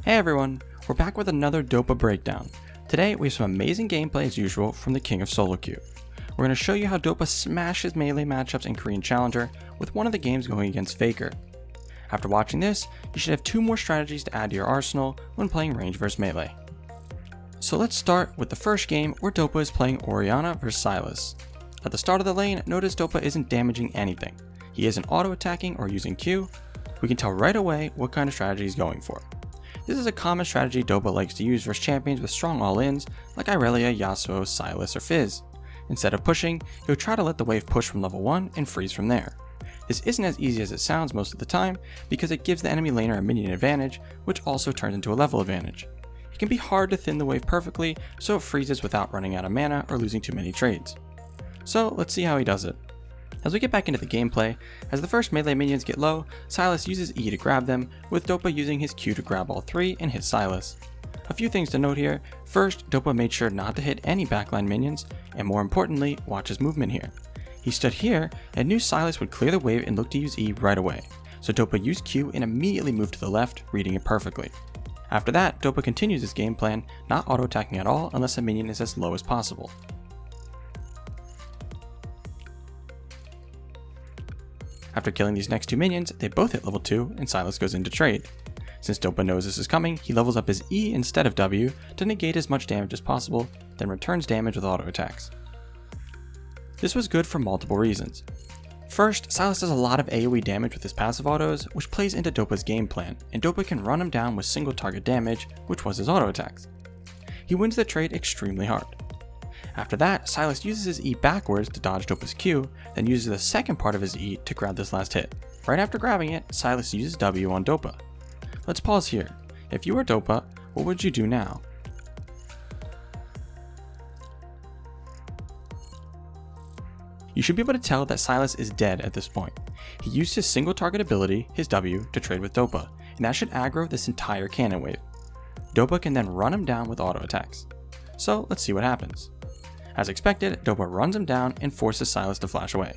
Hey everyone, we're back with another Dopa breakdown. Today we have some amazing gameplay as usual from the king of solo queue. We're going to show you how Dopa smashes melee matchups in Korean Challenger with one of the games going against FAKER. After watching this, you should have two more strategies to add to your arsenal when playing range vs melee. So let's start with the first game where Dopa is playing Orianna vs sylas. At the start of the lane, notice Dopa isn't damaging anything. He isn't auto-attacking or using Q. We can tell right away what kind of strategy he's going for. This is a common strategy Dopa likes to use versus champions with strong all-ins like Irelia, Yasuo, Sylas, or Fizz. Instead of pushing, he'll try to let the wave push from level 1 and freeze from there. This isn't as easy as it sounds most of the time because it gives the enemy laner a minion advantage, which also turns into a level advantage. It can be hard to thin the wave perfectly, so it freezes without running out of mana or losing too many trades. So let's see how he does it. As we get back into the gameplay, as the first melee minions get low, Sylas uses E to grab them, with Dopa using his Q to grab all three and hit Sylas. A few things to note here. First, Dopa made sure not to hit any backline minions, and more importantly, watch his movement here. He stood here and knew Sylas would clear the wave and look to use E right away, so Dopa used Q and immediately moved to the left, reading it perfectly. After that, Dopa continues his game plan, not auto-attacking at all unless a minion is as low as possible. After killing these next two minions, they both hit level 2 and Sylas goes into trade. Since Dopa knows this is coming, he levels up his E instead of W to negate as much damage as possible, then returns damage with auto attacks. This was good for multiple reasons. First, Sylas does a lot of AoE damage with his passive autos, which plays into Dopa's game plan, and Dopa can run him down with single target damage, which was his auto attacks. He wins the trade extremely hard. After that, Sylas uses his E backwards to dodge Dopa's Q, then uses the second part of his E to grab this last hit. Right after grabbing it, Sylas uses W on Dopa. Let's pause here. If you were Dopa, what would you do now? You should be able to tell that Sylas is dead at this point. He used his single target ability, his W, to trade with Dopa, and that should aggro this entire cannon wave. Dopa can then run him down with auto attacks. So let's see what happens. As expected, Dopa runs him down and forces Sylas to flash away.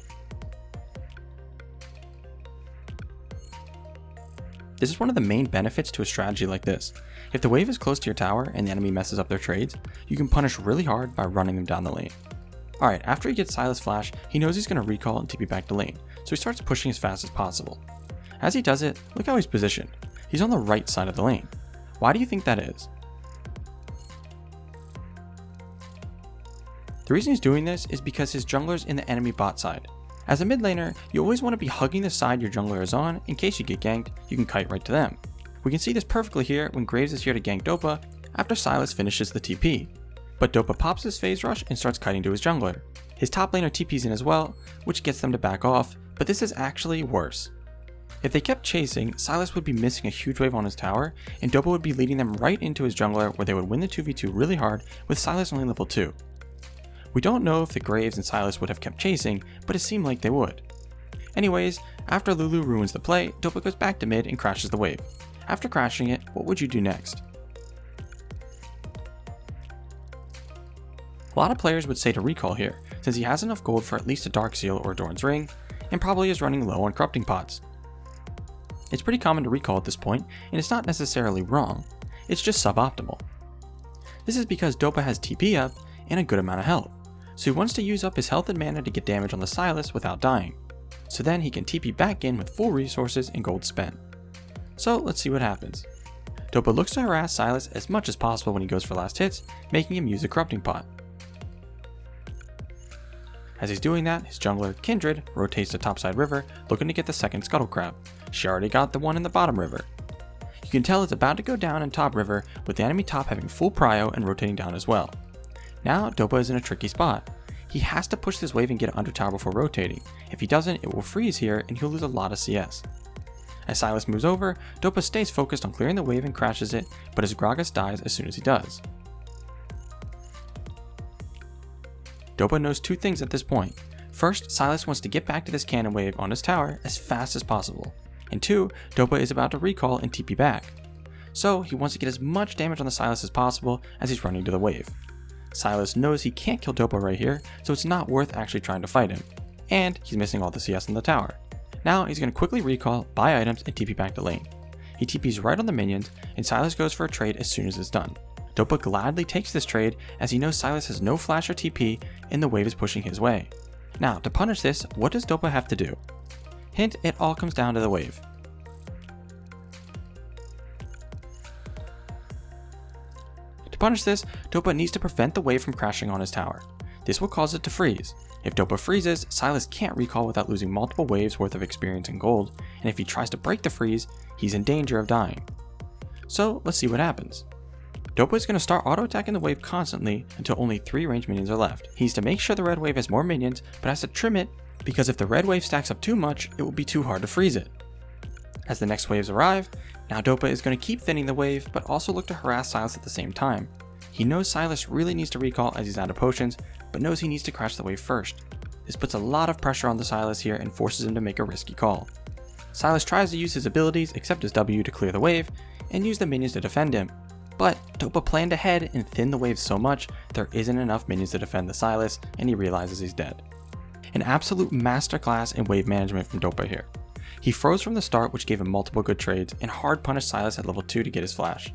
This is one of the main benefits to a strategy like this. If the wave is close to your tower and the enemy messes up their trades, you can punish really hard by running them down the lane. Alright, after he gets Sylas flash, he knows he's going to recall and TP back to lane, so he starts pushing as fast as possible. As he does it, look how he's positioned. He's on the right side of the lane. Why do you think that is? The reason he's doing this is because his jungler's in the enemy bot side. As a mid laner, you always want to be hugging the side your jungler is on in case you get ganked, you can kite right to them. We can see this perfectly here when Graves is here to gank Dopa after Sylas finishes the TP. But Dopa pops his phase rush and starts kiting to his jungler. His top laner TPs in as well, which gets them to back off, but this is actually worse. If they kept chasing, Sylas would be missing a huge wave on his tower, and Dopa would be leading them right into his jungler where they would win the 2v2 really hard with Sylas only level 2. We don't know if the Graves and Sylas would have kept chasing, but it seemed like they would. Anyways, after Lulu ruins the play, Dopa goes back to mid and crashes the wave. After crashing it, what would you do next? A lot of players would say to recall here, since he has enough gold for at least a Dark Seal or a Doran's Ring, and probably is running low on corrupting pots. It's pretty common to recall at this point, and it's not necessarily wrong, it's just suboptimal. This is because Dopa has TP up and a good amount of health, so he wants to use up his health and mana to get damage on the Sylas without dying, so then he can TP back in with full resources and gold spent. So let's see what happens. Dopa looks to harass Sylas as much as possible when he goes for last hits, making him use a corrupting pot. As he's doing that, his jungler, Kindred, rotates to topside river, looking to get the second scuttle crab. She already got the one in the bottom river. You can tell it's about to go down in top river, with the enemy top having full prio and rotating down as well. Now Dopa is in a tricky spot. He has to push this wave and get under tower before rotating. If he doesn't, it will freeze here and he'll lose a lot of CS. As Sylas moves over, Dopa stays focused on clearing the wave and crashes it, but his Gragas dies as soon as he does. Dopa knows two things at this point. First, Sylas wants to get back to this cannon wave on his tower as fast as possible. And two, Dopa is about to recall and TP back. So he wants to get as much damage on the Sylas as possible as he's running to the wave. Sylas knows he can't kill Dopa right here, so it's not worth actually trying to fight him. And he's missing all the CS in the tower. Now he's going to quickly recall, buy items, and TP back to lane. He TPs right on the minions, and Sylas goes for a trade as soon as it's done. Dopa gladly takes this trade as he knows Sylas has no flash or TP and the wave is pushing his way. Now, to punish this, what does Dopa have to do? Hint, it all comes down to the wave. To punish this, Dopa needs to prevent the wave from crashing on his tower. This will cause it to freeze. If Dopa freezes, Sylas can't recall without losing multiple waves worth of experience and gold, and if he tries to break the freeze, he's in danger of dying. So let's see what happens. Dopa is going to start auto-attacking the wave constantly until only 3 ranged minions are left. He needs to make sure the red wave has more minions, but has to trim it because if the red wave stacks up too much, it will be too hard to freeze it. As the next waves arrive, now Dopa is going to keep thinning the wave, but also look to harass Sylas at the same time. He knows Sylas really needs to recall as he's out of potions, but knows he needs to crash the wave first. This puts a lot of pressure on the Sylas here and forces him to make a risky call. Sylas tries to use his abilities except his W to clear the wave, and use the minions to defend him. But Dopa planned ahead and thinned the wave so much there isn't enough minions to defend the Sylas, and he realizes he's dead. An absolute masterclass in wave management from Dopa here. He froze from the start, which gave him multiple good trades, and hard punished Sylas at level 2 to get his flash.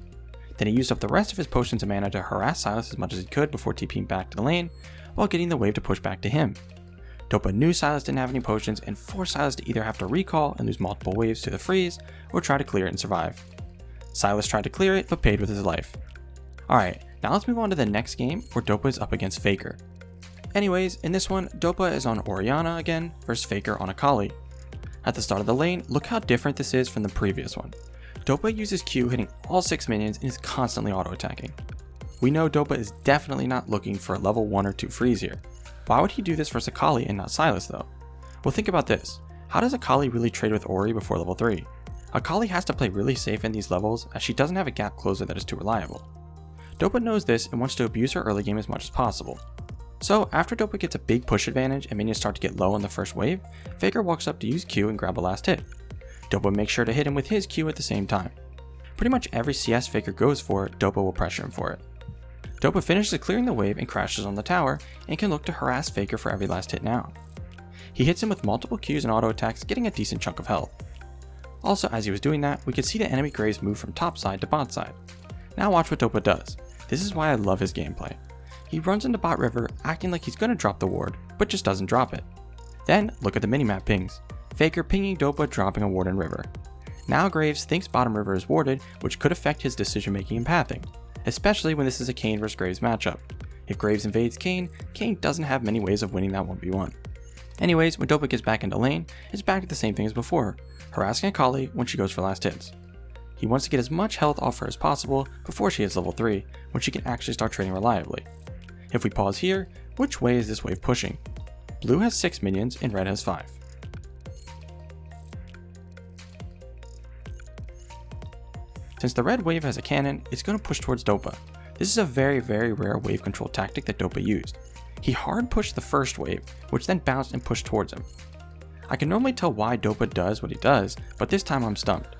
Then he used up the rest of his potions and mana to harass Sylas as much as he could before TPing back to the lane, while getting the wave to push back to him. Dopa knew Sylas didn't have any potions and forced Sylas to either have to recall and lose multiple waves to the freeze, or try to clear it and survive. Sylas tried to clear it, but paid with his life. Alright, now let's move on to the next game where Dopa is up against FAKER. Anyways, in this one, Dopa is on Orianna again versus FAKER on Akali. At the start of the lane, look how different this is from the previous one. Dopa uses Q hitting all 6 minions and is constantly auto-attacking. We know Dopa is definitely not looking for a level 1 or 2 freeze here. Why would he do this versus Akali and not Sylas though? Well, think about this. How does Akali really trade with Ori before level 3? Akali has to play really safe in these levels as she doesn't have a gap closer that is too reliable. Dopa knows this and wants to abuse her early game as much as possible. So after Dopa gets a big push advantage and minions start to get low on the first wave, FAKER walks up to use Q and grab a last hit. Dopa makes sure to hit him with his Q at the same time. Pretty much every CS FAKER goes for, Dopa will pressure him for it. Dopa finishes clearing the wave and crashes on the tower and can look to harass FAKER for every last hit now. He hits him with multiple Qs and auto attacks, getting a decent chunk of health. Also, as he was doing that, we could see the enemy Graves move from top side to bot side. Now watch what Dopa does. This is why I love his gameplay. He runs into bot river acting like he's gonna drop the ward, but just doesn't drop it. Then look at the minimap pings. FAKER pinging Dopa dropping a ward in river. Now Graves thinks bottom river is warded, which could affect his decision making and pathing, especially when this is a Kayn vs Graves matchup. If Graves invades Kayn, Kayn doesn't have many ways of winning that 1v1. Anyways, when Dopa gets back into lane, it's back to the same thing as before, harassing Akali when she goes for last hits. He wants to get as much health off her as possible before she hits level 3, when she can actually start trading reliably. If we pause here, which way is this wave pushing? Blue has 6 minions and red has 5. Since the red wave has a cannon, it's going to push towards Dopa. This is a very rare wave control tactic that Dopa used. He hard pushed the first wave, which then bounced and pushed towards him. I can normally tell why Dopa does what he does, but this time I'm stumped.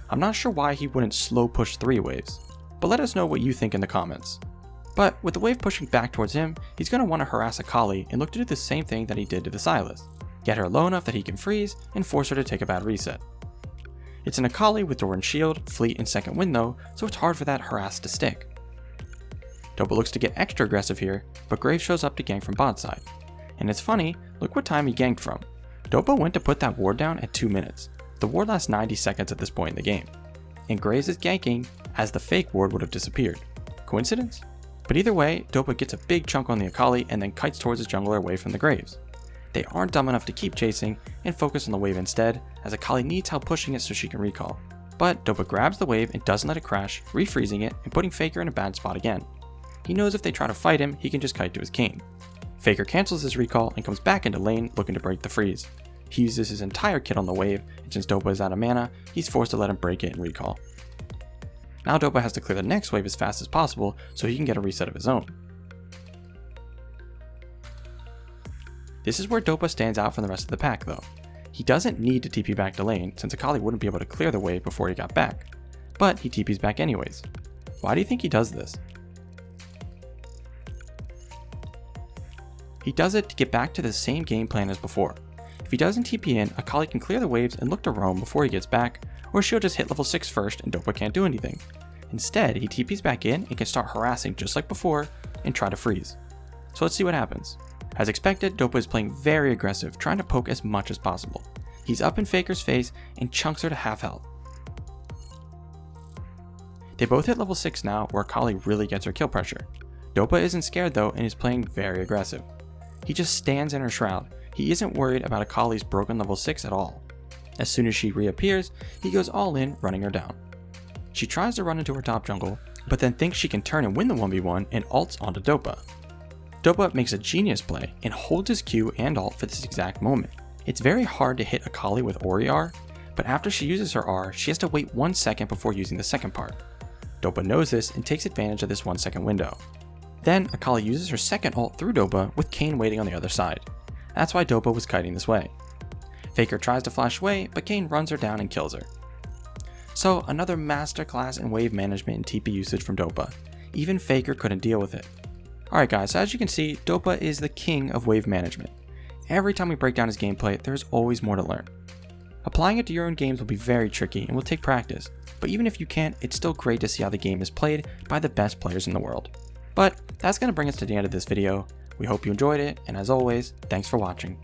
I'm not sure why he wouldn't slow push 3 waves, but let us know what you think in the comments. But with the wave pushing back towards him, he's going to want to harass Akali and look to do the same thing that he did to the Sylas. Get her low enough that he can freeze and force her to take a bad reset. It's an Akali with Doran's shield, fleet, and second wind though, so it's hard for that harass to stick. Dopa looks to get extra aggressive here, but Graves shows up to gank from bot side. And it's funny, look what time he ganked from. Dopa went to put that ward down at 2 minutes. The ward lasts 90 seconds at this point in the game. And Graves is ganking as the fake ward would have disappeared. Coincidence? But either way, Dopa gets a big chunk on the Akali and then kites towards his jungler away from the Graves. They aren't dumb enough to keep chasing and focus on the wave instead, as Akali needs help pushing it so she can recall. But Dopa grabs the wave and doesn't let it crash, refreezing it and putting FAKER in a bad spot again. He knows if they try to fight him, he can just kite to his Kayn. FAKER cancels his recall and comes back into lane looking to break the freeze. He uses his entire kit on the wave, and since Dopa is out of mana, he's forced to let him break it and recall. Now Dopa has to clear the next wave as fast as possible so he can get a reset of his own. This is where Dopa stands out from the rest of the pack though. He doesn't need to TP back to lane since Akali wouldn't be able to clear the wave before he got back, but he TPs back anyways. Why do you think he does this? He does it to get back to the same game plan as before. If he doesn't TP in, Akali can clear the waves and look to roam before he gets back, or she'll just hit level 6 first and Dopa can't do anything. Instead, he TPs back in and can start harassing just like before and try to freeze. So let's see what happens. As expected, Dopa is playing very aggressive, trying to poke as much as possible. He's up in FAKER's face and chunks her to half health. They both hit level 6 now, where Akali really gets her kill pressure. Dopa isn't scared though and is playing very aggressive. He just stands in her shroud. He isn't worried about Akali's broken level 6 at all. As soon as she reappears, he goes all in, running her down. She tries to run into her top jungle, but then thinks she can turn and win the 1v1 and ults onto Dopa. Dopa makes a genius play and holds his Q and ult for this exact moment. It's very hard to hit Akali with Orianna, but after she uses her R, she has to wait 1 second before using the second part. Dopa knows this and takes advantage of this 1 second window. Then Akali uses her second ult through Dopa with Kayn waiting on the other side. That's why Dopa was kiting this way. FAKER tries to flash away, but Kayn runs her down and kills her. So another masterclass in wave management and TP usage from Dopa. Even FAKER couldn't deal with it. Alright guys, so as you can see, Dopa is the king of wave management. Every time we break down his gameplay, there's always more to learn. Applying it to your own games will be very tricky and will take practice, but even if you can't, it's still great to see how the game is played by the best players in the world. But that's going to bring us to the end of this video. We hope you enjoyed it, and as always, thanks for watching.